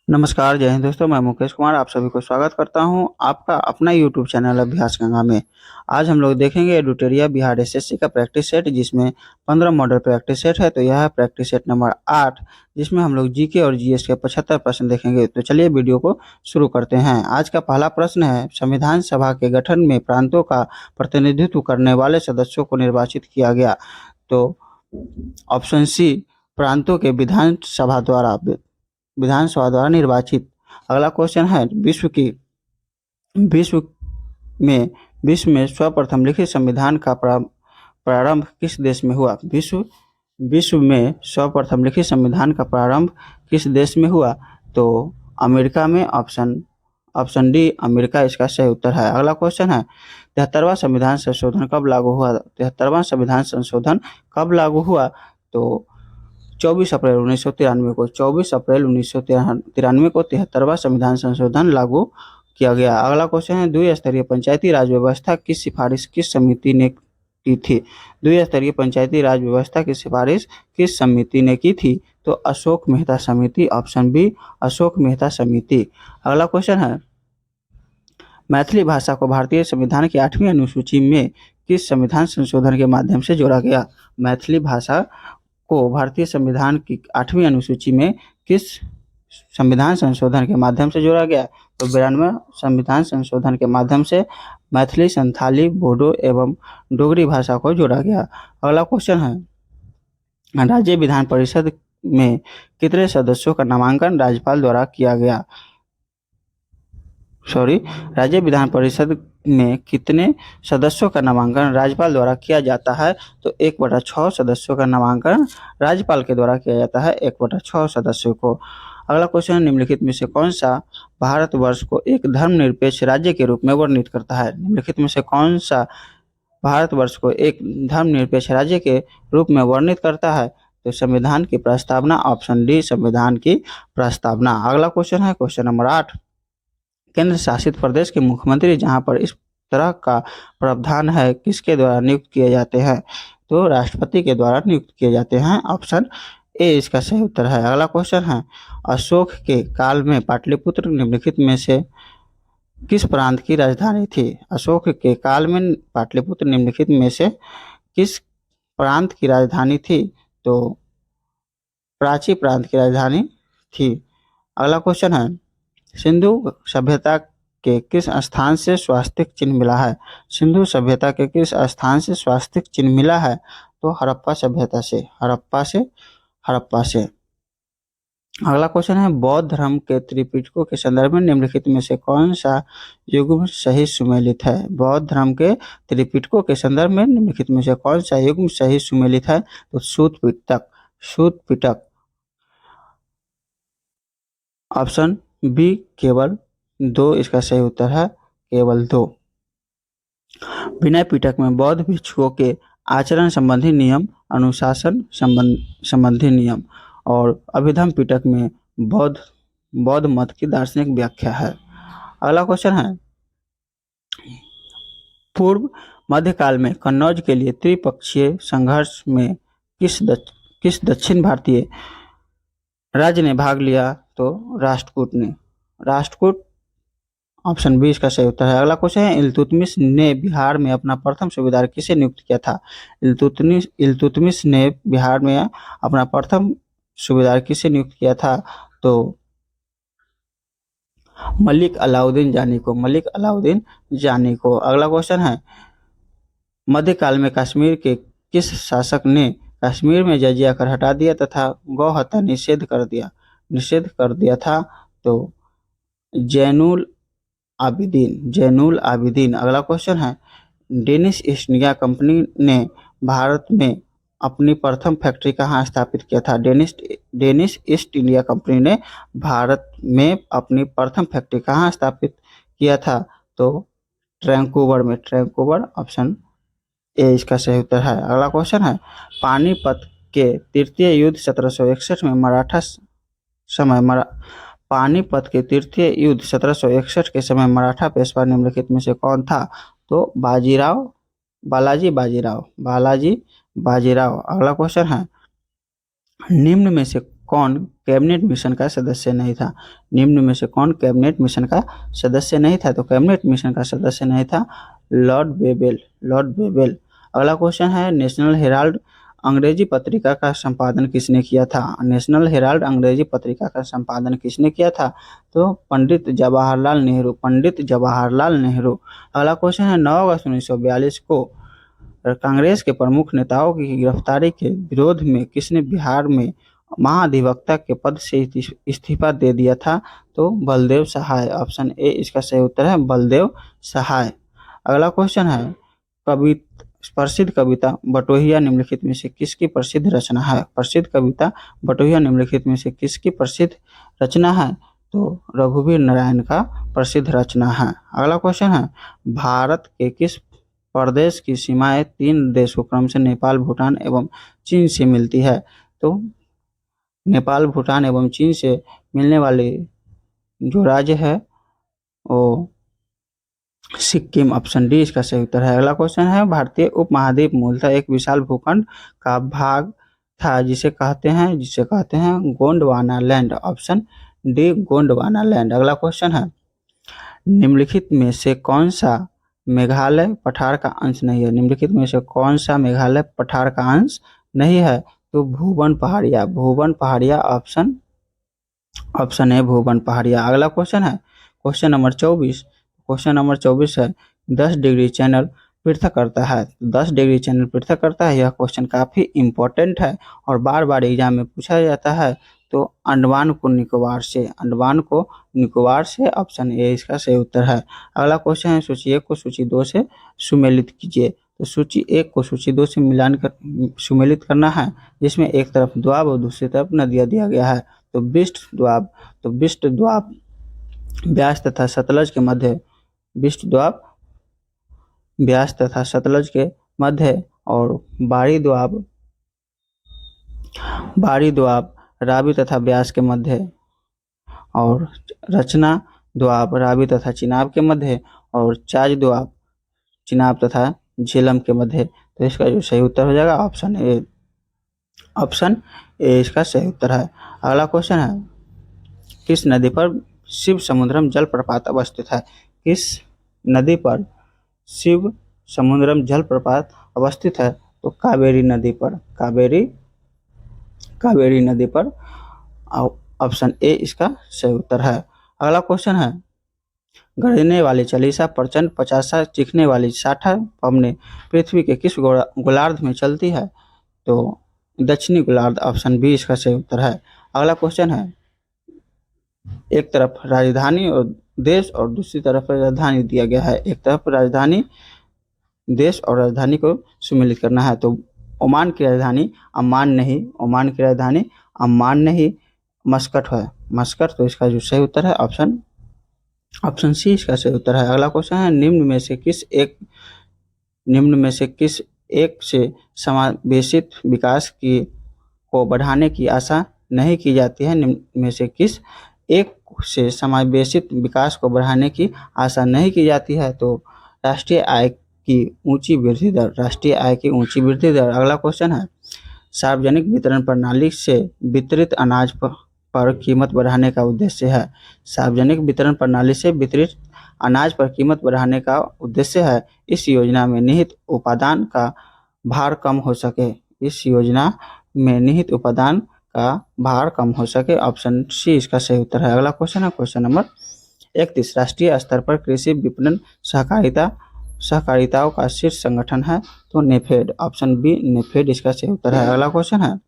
नमस्कार, जय हिंद दोस्तों, मैं मुकेश कुमार आप सभी को स्वागत करता हूं आपका अपना यूट्यूब चैनल अभ्यास गंगा में। आज हम लोग देखेंगे एडुटेरिया बिहार एसएससी का प्रैक्टिस सेट जिसमें 15 मॉडल प्रैक्टिस सेट है। तो यह है प्रैक्टिस सेट नंबर 8 जिसमें हम लोग जीके और जीएस के 75 प्रश्न देखेंगे। तो चलिए वीडियो को शुरू करते हैं। आज का पहला प्रश्न है, संविधान सभा के गठन में प्रांतों का प्रतिनिधित्व करने वाले सदस्यों को निर्वाचित किया गया। तो ऑप्शन सी, प्रांतों के विधानसभा द्वारा निर्वाचित। अगला क्वेश्चन है, विश्व में सर्वप्रथम लिखित संविधान का प्रारंभ किस देश में हुआ। विश्व में सर्वप्रथम लिखित संविधान का प्रारंभ किस देश में हुआ। तो अमेरिका में। ऑप्शन डी अमेरिका इसका सही उत्तर है। अगला क्वेश्चन है, 73वां संविधान संशोधन कब लागू हुआ। 73वां संविधान संशोधन कब लागू हुआ। तो 24 अप्रैल 1993 को 73वां संविधान संशोधन लागू किया गया। अगला क्वेश्चन है, द्विस्तरीय पंचायती राज व्यवस्था की सिफारिश किस समिति ने की थी। द्विस्तरीय पंचायती राज व्यवस्था की सिफारिश किस समिति ने की थी। तो अशोक मेहता समिति। ऑप्शन बी अशोक मेहता समिति। अगला क्वेश्चन है, मैथिली भाषा को भारतीय संविधान की 8वीं अनुसूची में किस संविधान संशोधन के माध्यम से जोड़ा गया। मैथिली भाषा को भारतीय संविधान की 8वीं अनुसूची में किस संविधान संशोधन के माध्यम से जोड़ा गया। तो 92 संविधान संशोधन के माध्यम से मैथिली, संथाली, बोडो एवं डोगरी भाषा को जोड़ा गया। अगला क्वेश्चन है, राज्य विधान परिषद में कितने सदस्यों का नामांकन राज्यपाल द्वारा किया गया। राज्य विधान परिषद में कितने सदस्यों का नामांकन राज्यपाल द्वारा किया जाता है। तो 1/6 सदस्यों का नामांकन राज्यपाल के द्वारा किया जाता है, 1/6 सदस्यों को। अगला क्वेश्चन, निम्नलिखित में से कौन सा भारतवर्ष को एक धर्मनिरपेक्ष राज्य के रूप में वर्णित करता है। निम्नलिखित में से कौन सा भारतवर्ष को एक धर्मनिरपेक्ष राज्य के रूप में वर्णित करता है। तो संविधान की प्रस्तावना। ऑप्शन डी संविधान की प्रस्तावना। अगला क्वेश्चन है क्वेश्चन नंबर 8, केंद्र शासित प्रदेश के मुख्यमंत्री जहां पर इस तरह का प्रावधान है किसके द्वारा नियुक्त किए जाते हैं। तो राष्ट्रपति के द्वारा नियुक्त किए जाते हैं। ऑप्शन ए इसका सही उत्तर है। अगला क्वेश्चन है, अशोक के काल में पाटलिपुत्र निम्नलिखित में से किस प्रांत की राजधानी थी। अशोक के काल में पाटलिपुत्र निम्नलिखित में से किस प्रांत की राजधानी थी। तो प्राची प्रांत की राजधानी थी। अगला क्वेश्चन है, सिंधु सभ्यता के किस स्थान से स्वास्तिक चिन्ह मिला है। सिंधु सभ्यता के किस स्थान से स्वास्तिक चिन्ह मिला है। तो हड़प्पा सभ्यता से। हड़प्पा से। अगला क्वेश्चन है, बौद्ध धर्म के त्रिपिटकों के संदर्भ में निम्नलिखित में से कौन सा युग्म सही सुमेलित है। बौद्ध धर्म के त्रिपिटकों के संदर्भ में निम्नलिखित में से कौन सा युग्म सही सुमेलित है। तो सूत पिटक। ऑप्शन बी केवल 2 इसका सही उत्तर है, केवल 2। विनय पिटक में बौद्ध भिक्षुओं के आचरण संबंधी नियम, अनुशासन संबंधी नियम, और अभिधम पिटक में बौद्ध मत की दार्शनिक व्याख्या है। अगला क्वेश्चन है, पूर्व मध्यकाल में कन्नौज के लिए त्रिपक्षीय संघर्ष में किस दक्षिण भारतीय राज्य ने भाग लिया। तो राष्ट्रकूट। ऑप्शन बी इसका सही उत्तर है। अगला क्वेश्चन है, इल्तुतमिश ने बिहार में अपना प्रथम सूबेदार किसे नियुक्त किया था। इल्तुतमिश ने बिहार में अपना प्रथम सूबेदार किसे नियुक्त किया था। तो मलिक अलाउद्दीन जानी को। अगला क्वेश्चन है, मध्यकाल में कश्मीर के किस शासक ने कश्मीर में जजिया कर हटा दिया तथा गौ हत्या निषेध कर दिया था। तो जैनुल आबिदीन। अगला क्वेश्चन है, डेनिश ईस्ट इंडिया कंपनी ने भारत में अपनी प्रथम फैक्ट्री कहाँ स्थापित किया था। डेनिश ईस्ट इंडिया कंपनी ने भारत में अपनी प्रथम फैक्ट्री कहाँ स्थापित किया था। तो ट्रैंकूवर। ऑप्शन ए इसका सही उत्तर है। अगला क्वेश्चन है, पानीपत के तृतीय युद्ध 1761 में के समय मराठा पेशवा निम्नलिखित में से कौन था। तो बालाजी बाजीराव। अगला क्वेश्चन है, निम्न में से कौन कैबिनेट मिशन का सदस्य नहीं था? निम्न में से कौन कैबिनेट मिशन का सदस्य नहीं था? तो कैबिनेट मिशन का सदस्य नहीं था लॉर्ड बेबेल, लॉर्ड बेबेल। अगला क्वेश्चन है, नेशनल हेराल्ड अंग्रेजी पत्रिका का संपादन किसने किया था? नेशनल हेराल्ड अंग्रेजी पत्रिका का संपादन किसने किया था? तो पंडित जवाहरलाल नेहरू, पंडित जवाहरलाल नेहरू। अगला क्वेश्चन है, 9 अगस्त 1942 को कांग्रेस के प्रमुख नेताओं की गिरफ्तारी के विरोध में किसने बिहार में महाधिवक्ता के पद से इस्तीफा दे दिया था? तो बलदेव सहाय। ऑप्शन ए इसका सही उत्तर है बलदेव सहाय। अगला क्वेश्चन है, कवि प्रसिद्ध कविता बटोहिया निम्नलिखित में से किसकी प्रसिद्ध रचना है? प्रसिद्ध कविता बटोहिया निम्नलिखित में से किसकी प्रसिद्ध रचना है? तो रघुवीर नारायण का प्रसिद्ध रचना है। अगला क्वेश्चन है, भारत के किस प्रदेश की सीमाएं 3 देशों क्रम से नेपाल, भूटान एवं चीन से मिलती है? तो नेपाल, भूटान एवं चीन से मिलने वाले जो राज्य है वो सिक्किम। ऑप्शन डी इसका सही उत्तर है। अगला क्वेश्चन है, भारतीय उपमहाद्वीप मूलतः एक विशाल भूखंड का भाग था जिसे कहते हैं Gondwana land. Option D Gondwana land. अगला क्वेश्चन है, निम्नलिखित में से कौन सा मेघालय पठार का अंश नहीं है? निम्नलिखित में से कौन सा मेघालय पठार का अंश नहीं है? तो भूबन पहाड़िया, भूबन पहाड़िया। ऑप्शन ए भूबन पहाड़िया। अगला क्वेश्चन है, क्वेश्चन नंबर 24। क्वेश्चन नंबर 24 है, 10 डिग्री चैनल पृथक करता है। 10 डिग्री चैनल पृथक करता है, यह क्वेश्चन काफ़ी इंपॉर्टेंट है और बार बार एग्जाम में पूछा जाता है। तो अंडमान को निकोबार से, अंडमान को निकोबार से। ऑप्शन ए इसका सही उत्तर है। अगला क्वेश्चन है, सूची 1 को सूची 2 से सुमेलित कीजिए। तो सूची 1 को सूची 2 से मिलान कर सुमेलित करना है, जिसमें एक तरफ दोआब और दूसरी तरफ नदियाँ दिया गया है। तो बिस्ट दोआब, तो बिस्ट दोआब ब्यास तथा सतलज के मध्य, बिस्ट दोआब ब्यास तथा सतलज के मध्य, और बारी दोआब रावी तथा ब्यास के मध्य, और रचना दोआब रावी तथा चिनाब के मध्य, और चाज दोआब चिनाब तथा झेलम के मध्य। तो इसका जो सही उत्तर हो जाएगा ऑप्शन ए। ऑप्शन ए इसका सही उत्तर है। अगला क्वेश्चन है, किस नदी पर शिव समुद्रम जलप्रपात अवस्थित है? किस नदी पर शिव समुद्रम जलप्रपात अवस्थित है? तो कावेरी नदी पर, कावेरी नदी पर। ऑप्शन ए इसका सही उत्तर है। अगला क्वेश्चन है, गरजने वाली चालीसा, प्रचंड पचासा, चीखने वाली साठा पवने पृथ्वी के किस गोलार्ध में चलती है? तो दक्षिणी गोलार्ध। ऑप्शन बी इसका सही उत्तर है। अगला क्वेश्चन है, एक तरफ राजधानी और देश और दूसरी तरफ राजधानी दिया गया है। एक तरफ राजधानी देश और राजधानी को सुमेलित करना है। तो ओमान की राजधानी अम्मान नहीं, ओमान की राजधानी अम्मान नहीं मस्कट है, मस्कट। तो इसका जो सही उत्तर है ऑप्शन सी इसका सही उत्तर है। अगला क्वेश्चन है, निम्न में से किस एक से समावेशित विकास को बढ़ाने की आशा नहीं की जाती है? निम्न में से किस एक से समावेशित विकास को बढ़ाने की आशा नहीं की जाती है? तो राष्ट्रीय आय की ऊंची वृद्धि दर, राष्ट्रीय आय की ऊंची वृद्धि दर। अगला क्वेश्चन है, सार्वजनिक वितरण प्रणाली से वितरित अनाज पर कीमत बढ़ाने का उद्देश्य है। सार्वजनिक वितरण प्रणाली से वितरित अनाज पर कीमत बढ़ाने का उद्देश्य है। इस योजना में निहित उपादान का भार कम हो सके, इस योजना में निहित उपादान का भार कम हो सके। ऑप्शन सी इसका सही उत्तर है। अगला क्वेश्चन है, क्वेश्चन नंबर 31। राष्ट्रीय स्तर पर कृषि विपणन सहकारिताओं का शीर्ष संगठन है? तो नेफेड। ऑप्शन बी नेफेड इसका सही उत्तर है। अगला क्वेश्चन है,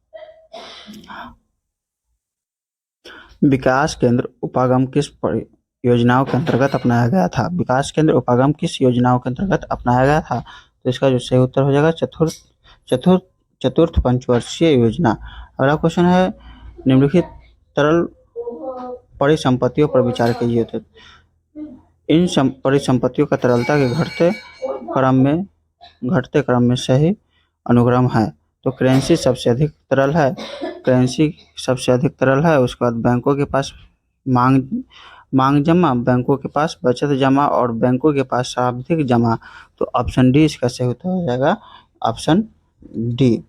विकास केंद्र उपागम किस योजनाओं के अंतर्गत अपनाया गया था? विकास केंद्र उपागम किस योजनाओं के अंतर्गत अपनाया गया था? तो इसका जो सही उत्तर हो जाएगा चतुर्थ पंचवर्षीय योजना। अगला क्वेश्चन है, निम्नलिखित तरल परिसंपत्तियों पर विचार कीजिए। तो इन परिसंपत्तियों का तरलता के घटते क्रम में सही अनुक्रम है। तो करेंसी सबसे अधिक तरल है, करेंसी सबसे अधिक तरल है। उसके बाद बैंकों के पास मांग जमा, बैंकों के पास बचत जमा, और बैंकों के पास सावधिक जमा। तो ऑप्शन डी इसका सही उत्तर हो जाएगा, ऑप्शन डी।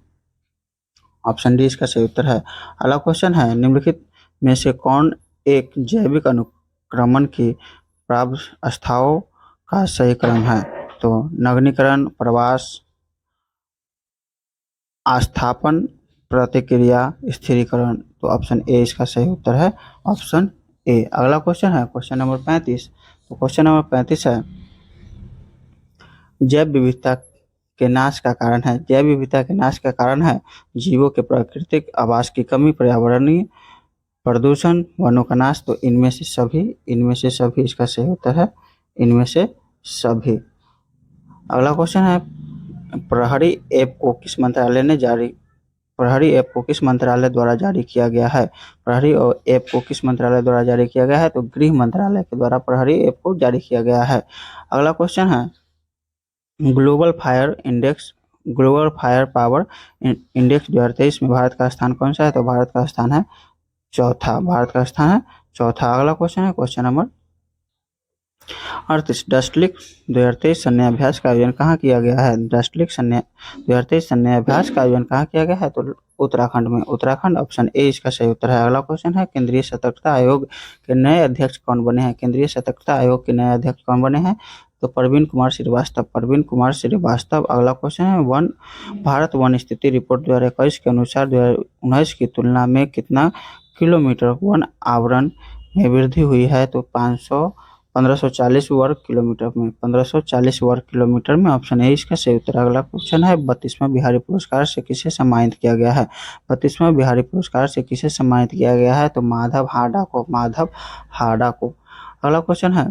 ऑप्शन डी इसका सही उत्तर है। अगला क्वेश्चन है, निम्नलिखित में से कौन एक जैविक अनुक्रमण की प्रावस्थाओं का सही क्रम है? तो नवीनीकरण, प्रवास, आस्थापन, प्रतिक्रिया, स्थिरीकरण। तो ऑप्शन ए इसका सही उत्तर है, ऑप्शन ए। अगला क्वेश्चन है क्वेश्चन नंबर 35। तो क्वेश्चन नंबर 35 है, जैव विविधता के नाश का कारण है। जैव विविधता के नाश का कारण है जीवों के प्राकृतिक आवास की कमी, पर्यावरणीय प्रदूषण, वनों का नाश। तो इनमें से सभी इसका सही उत्तर है, इनमें से सभी। अगला क्वेश्चन है, प्रहरी ऐप को किस मंत्रालय द्वारा जारी किया गया है? प्रहरी और ऐप को किस मंत्रालय द्वारा जारी किया गया है? तो गृह मंत्रालय के द्वारा प्रहरी ऐप को जारी किया गया है। अगला क्वेश्चन है, ग्लोबल फायर पावर इंडेक्स 2023 में भारत का स्थान कौन सा है? तो भारत का स्थान है चौथा। अगला क्वेश्चन है क्वेश्चन नंबर 38। डस्टलिक 2023 सैन्य अभ्यास का आयोजन कहाँ किया गया है? डस्टलिक 2023 सैन्य अभ्यास का आयोजन कहाँ किया गया है? तो उत्तराखंड में। ऑप्शन ए इसका सही उत्तर है। अगला क्वेश्चन है, केंद्रीय सतर्कता आयोग के नए अध्यक्ष कौन बने हैं? केंद्रीय सतर्कता आयोग के नए अध्यक्ष कौन बने हैं? तो प्रवीण कुमार श्रीवास्तव। अगला क्वेश्चन है, भारत वन स्थिति रिपोर्ट 2021 के अनुसार 2019 की तुलना में कितना किलोमीटर वन आवरण में वृद्धि हुई है? तो 1540 वर्ग किलोमीटर में। ऑप्शन ए इसका सही उत्तर। अगला क्वेश्चन है, 32वां बिहारी पुरस्कार से किसे सम्मानित किया गया है? 32वां बिहारी पुरस्कार से किसे सम्मानित किया गया है? तो माधव हाड़ा को। अगला क्वेश्चन है,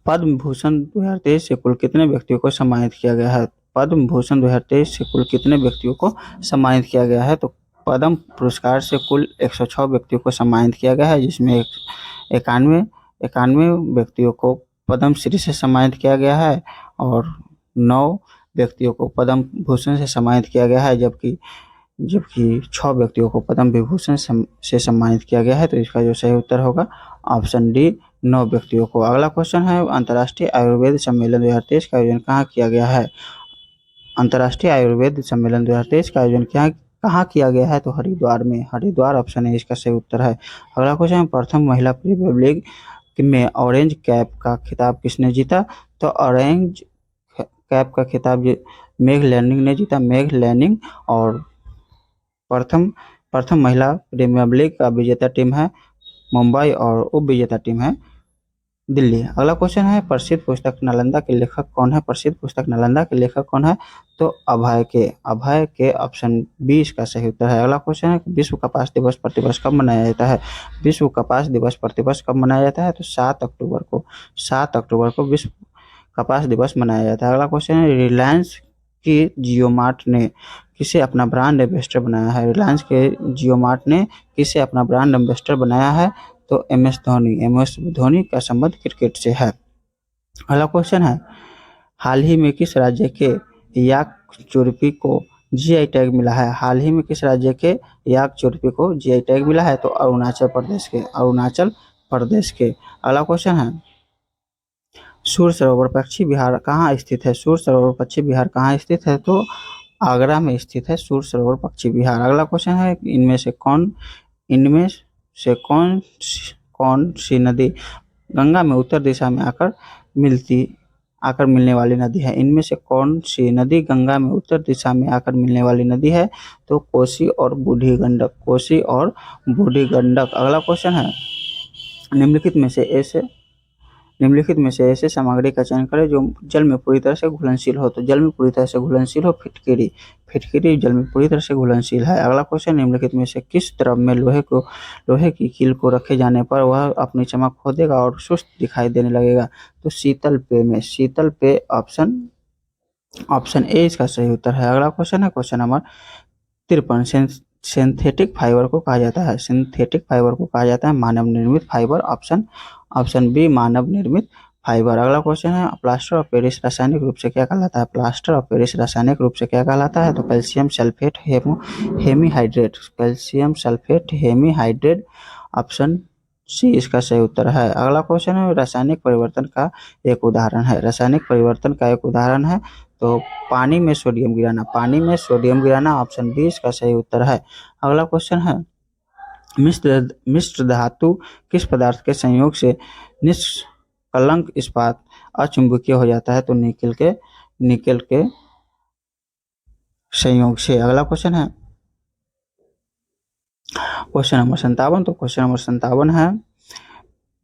पद्म भूषण 2023 से कुल कितने व्यक्तियों को सम्मानित किया गया है? पद्म भूषण 2023 से कुल कितने व्यक्तियों को सम्मानित किया गया है? तो पद्म पुरस्कार से कुल 106 व्यक्तियों को सम्मानित किया गया है, जिसमें 91 व्यक्तियों को पद्म श्री से सम्मानित किया गया है और 9 व्यक्तियों को पद्म भूषण से सम्मानित किया गया है, जबकि 6 व्यक्तियों को पद्म विभूषण से सम्मानित किया गया है। तो इसका जो सही उत्तर होगा ऑप्शन डी, 9 व्यक्तियों को। अगला क्वेश्चन है, अंतर्राष्ट्रीय आयुर्वेद सम्मेलन 2023 का आयोजन कहाँ किया गया है? अंतर्राष्ट्रीय आयुर्वेद सम्मेलन 2023 का आयोजन कहाँ किया गया है? तो हरिद्वार। ऑप्शन ए इसका सही उत्तर है। अगला क्वेश्चन, प्रथम महिला प्रीमियर लीग में ऑरेंज कैप का खिताब किसने जीता? तो ऑरेंज कैप का खिताब मेघ लैनिंग ने जीता। और प्रथम महिला प्रीमियर लीग का विजेता टीम है मुंबई और उप विजेता टीम है दिल्ली। अगला क्वेश्चन है, प्रसिद्ध पुस्तक नालंदा के लेखक कौन है? तो अभय के। ऑप्शन बी इसका सही उत्तर है। अगला क्वेश्चन है, विश्व कपास दिवस प्रतिवर्ष कब मनाया जाता है? विश्व कपास दिवस प्रतिवर्ष कब मनाया जाता है? तो 7 अक्टूबर को विश्व कपास दिवस मनाया जाता है। अगला क्वेश्चन है, रिलायंस की जियो मार्ट ने किसे अपना ब्रांड एम्बेसडर बनाया है? रिलायंस के जियो मार्ट ने किसे अपना ब्रांड एम्बेसडर बनाया है? तो एम एस धोनी का संबंध क्रिकेट से है। अगला क्वेश्चन है, हाल ही में किस राज्य के याक चुरपी को जीआई टैग मिला है? तो अरुणाचल प्रदेश के। अगला क्वेश्चन है, सूर सरोवर पश्चिम बिहार कहाँ स्थित है? तो आगरा में स्थित है सूर सरोवर पश्चिम बिहार। अगला क्वेश्चन है, इनमें से कौन सी नदी गंगा में उत्तर दिशा में आकर मिलने वाली नदी है? इनमें से कौन सी नदी गंगा में उत्तर दिशा में आकर मिलने वाली नदी है? तो कोसी और बूढ़ी गंडक। अगला क्वेश्चन है, निम्नलिखित में से ऐसे सामग्री का चयन करें जो जल में पूरी तरह से घुलनशील हो। तो जल में पूरी तरह से घुलनशील हो, फिटकिरी जल में पूरी तरह से घुलनशील है। अगला क्वेश्चन, निम्नलिखित में से किस द्रव में लोहे की कील को रखे जाने पर वह अपनी चमक खो देगा और सुस्त दिखाई देने लगेगा? तो शीतल पेय। ऑप्शन ए इसका सही उत्तर है। अगला क्वेश्चन है क्वेश्चन नंबर 53। सिंथेटिक फाइबर को कहा जाता है मानव निर्मित फाइबर। ऑप्शन बी, मानव निर्मित फाइबर। अगला क्वेश्चन है, प्लास्टर ऑफ पेरिस रासायनिक रूप से क्या कहलाता है? तो calcium sulphate hemihydrate. Option C इसका सही उत्तर है। अगला क्वेश्चन है, रासायनिक परिवर्तन का एक उदाहरण है। तो पानी में सोडियम गिराना, पानी में सोडियम गिराना ऑप्शन बी इसका सही उत्तर है। अगला क्वेश्चन है, मिश्र धातु किस पदार्थ के संयोग से निष्कलंक इस्पात अचुंबकीय हो जाता है? तो निकल के संयोग से। अगला क्वेश्चन है क्वेश्चन नंबर 57। तो क्वेश्चन नंबर 57 है,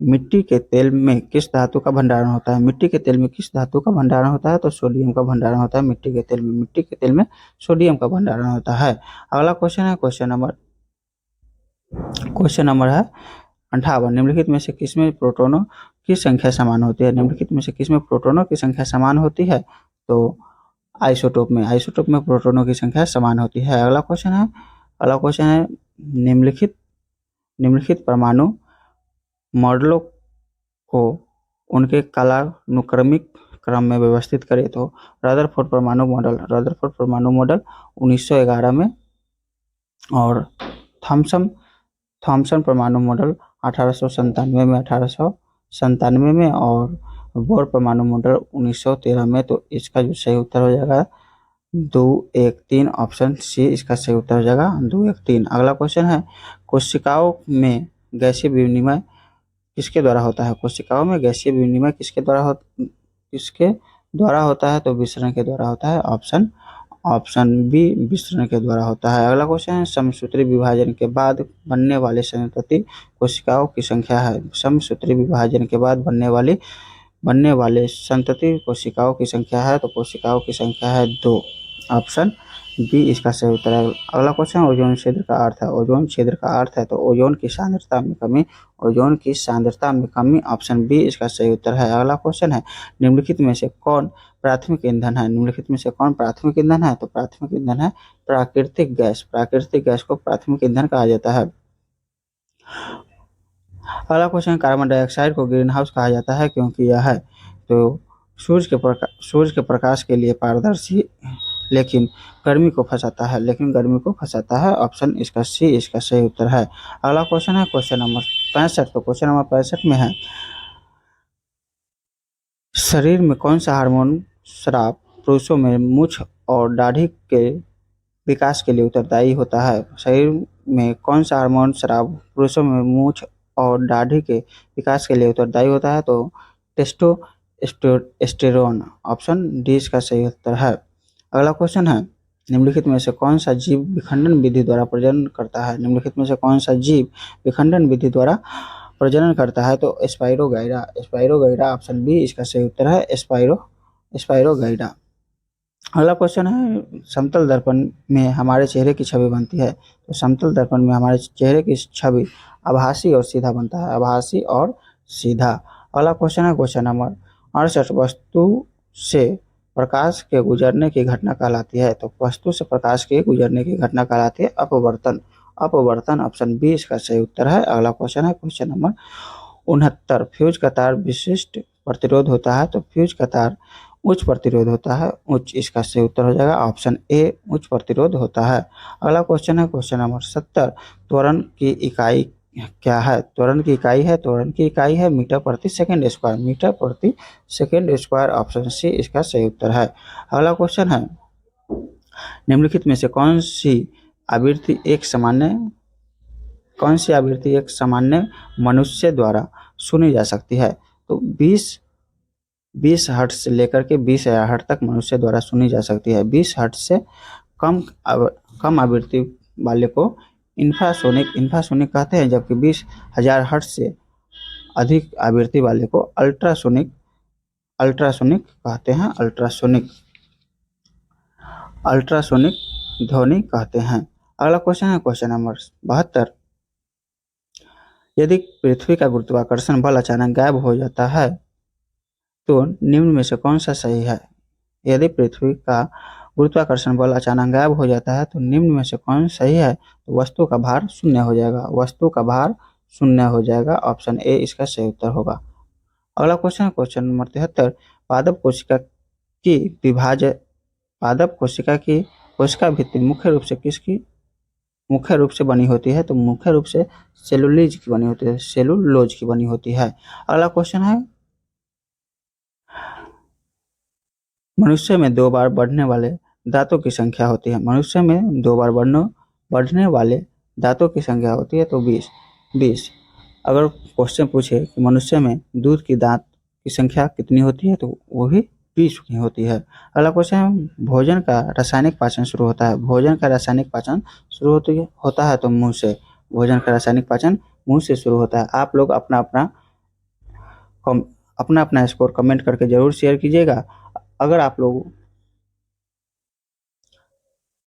मिट्टी के तेल में किस धातु का भंडारण होता है? मिट्टी के तेल में किस धातु का भंडारण होता है? तो सोडियम का भंडारण होता है मिट्टी के तेल में। मिट्टी के तेल में सोडियम का भंडारण होता है। अगला क्वेश्चन है क्वेश्चन नंबर है 58। निम्नलिखित में से किसमें प्रोटॉनों की संख्या समान होती है? निम्नलिखित में से किसमें प्रोटॉनों की संख्या समान होती है? तो आइसोटोप में प्रोटॉनों की संख्या समान होती है। अगला क्वेश्चन है निम्नलिखित परमाणु मॉडलों को उनके कालानुक्रमिक क्रम में व्यवस्थित करें। तो रदरफोर्ड परमाणु मॉडल 1911 में, और थॉमसन परमाणु मॉडल 1897 में, और बोर परमाणु मॉडल 1913 में। तो इसका जो सही उत्तर हो जाएगा 2, 1, 3 ऑप्शन सी इसका सही उत्तर हो जाएगा 2, 1, 3। अगला क्वेश्चन है, कोशिकाओं में गैसीय विनिमय किसके द्वारा होता है? कोशिकाओं में गैसीय विनिमय किसके द्वारा होता है? तो विसरण के द्वारा होता है। ऑप्शन बी विसरण के द्वारा होता है। अगला क्वेश्चन है, समसूत्री विभाजन के बाद बनने वाले संतति कोशिकाओं की संख्या है। समसूत्री विभाजन के बाद बनने वाले संतति कोशिकाओं की संख्या है। तो कोशिकाओं की संख्या है 2, ऑप्शन बी इसका सही उत्तर है। अगला क्वेश्चन, ओजोन क्षेत्र का अर्थ है। ओजोन क्षेत्र का अर्थ है तो ओजोन की सांद्रता में कमी, ऑप्शन बी इसका सही उत्तर है। अगला क्वेश्चन है, निम्नलिखित में से कौन प्राथमिक ईंधन है? तो प्राथमिक ईंधन है प्राकृतिक गैस को प्राथमिक ईंधन कहा जाता है। अगला क्वेश्चन, कार्बन डाइऑक्साइड को ग्रीन हाउस कहा जाता है क्योंकि यह है तो सूर्य के प्रकाश के लिए पारदर्शी लेकिन गर्मी को फंसाता है। ऑप्शन इसका सी इसका सही उत्तर है। अगला क्वेश्चन है क्वेश्चन नंबर 65। तो क्वेश्चन नंबर 65 में है, शरीर में कौन सा हार्मोन स्राव पुरुषों में मूछ और दाढ़ी के विकास के लिए उत्तरदायी होता है? शरीर में कौन सा हार्मोन स्राव पुरुषों में मूछ और दाढ़ी के विकास के लिए उत्तरदायी होता है? तो टेस्टोस्टेरोन, ऑप्शन डी इसका सही उत्तर है। अगला क्वेश्चन है, निम्नलिखित में से कौन सा जीव विखंडन विधि द्वारा प्रजनन करता है? तो स्पाइरोगाइरा, ऑप्शन बी इसका सही उत्तर है। स्पाइरोगाइरा। अगला क्वेश्चन है, समतल दर्पण में हमारे चेहरे की छवि बनती है। तो समतल दर्पण में हमारे चेहरे की छवि आभासी और सीधा बनता है। अगला क्वेश्चन है क्वेश्चन नंबर 68। वस्तु से प्रकाश के गुजरने की घटना कहलाती है। तो वस्तु से प्रकाश के गुजरने की घटना कहलाती है अपवर्तन, ऑप्शन बी इसका सही उत्तर है। अगला क्वेश्चन है क्वेश्चन नंबर 69। फ्यूज का तार विशिष्ट प्रतिरोध होता है। तो फ्यूज का तार उच्च प्रतिरोध होता है। उच्च इसका सही उत्तर हो जाएगा ऑप्शन ए उच्च प्रतिरोध होता है। अगला क्वेश्चन है क्वेश्चन नंबर 70। त्वरण की इकाई क्या है? त्वरण की इकाई है मीटर प्रति सेकेंड स्क्वायर, ऑप्शन सी इसका सही उत्तर है। अगला क्वेश्चन है, निम्नलिखित में से कौन सी आवृत्ति एक सामान्य मनुष्य द्वारा सुनी जा सकती है? तो 20 हर्ट्ज से लेकर के 20,000 हर्ट्ज तक मनुष्य द्वारा सुनी जा सकती है। 20 हर्ट्ज से कम आवृत्ति वाले को इंफ्रासोनिक कहते हैं, जबकि 20,000 हर्ट्ज से अधिक आवृत्ति वाले को अल्ट्रासोनिक कहते हैं। अल्ट्रासोनिक ध्वनि कहते हैं। अगला क्वेश्चन है क्वेश्चन नंबर 72। यदि पृथ्वी का गुरुत्वाकर्षण बल अचानक गायब हो जाता है तो निम्न में से कौन सा सही है? यदि पृथ्वी का गुरुत्वाकर्षण बल अचानक गायब हो जाता है तो निम्न में से कौन सही है? तो वस्तु का भार शून्य हो जाएगा। ऑप्शन ए इसका सही उत्तर होगा। अगला क्वेश्चन है क्वेश्चन नंबर 73। पादप कोशिका की कोशिका भित्ति मुख्य रूप से बनी होती है। तो मुख्य रूप से सेलुलोज की बनी होती है। अगला क्वेश्चन है मनुष्य में 2 बार बढ़ने वाले दांतों की संख्या होती है। मनुष्य में 2 बार बढ़ने वाले दांतों की संख्या होती है तो 20। 20 अगर क्वेश्चन पूछे कि मनुष्य में दूध की दांत की संख्या कितनी होती है तो वो भी 20 की होती है। अगला क्वेश्चन है, भोजन का रासायनिक पाचन शुरू होता है। भोजन का रासायनिक पाचन शुरू होता है तो मुंह से। भोजन का रासायनिक पाचन मुंह से शुरू होता है। आप लोग अपना अपना स्कोर कमेंट करके ज़रूर शेयर कीजिएगा। अगर आप लोग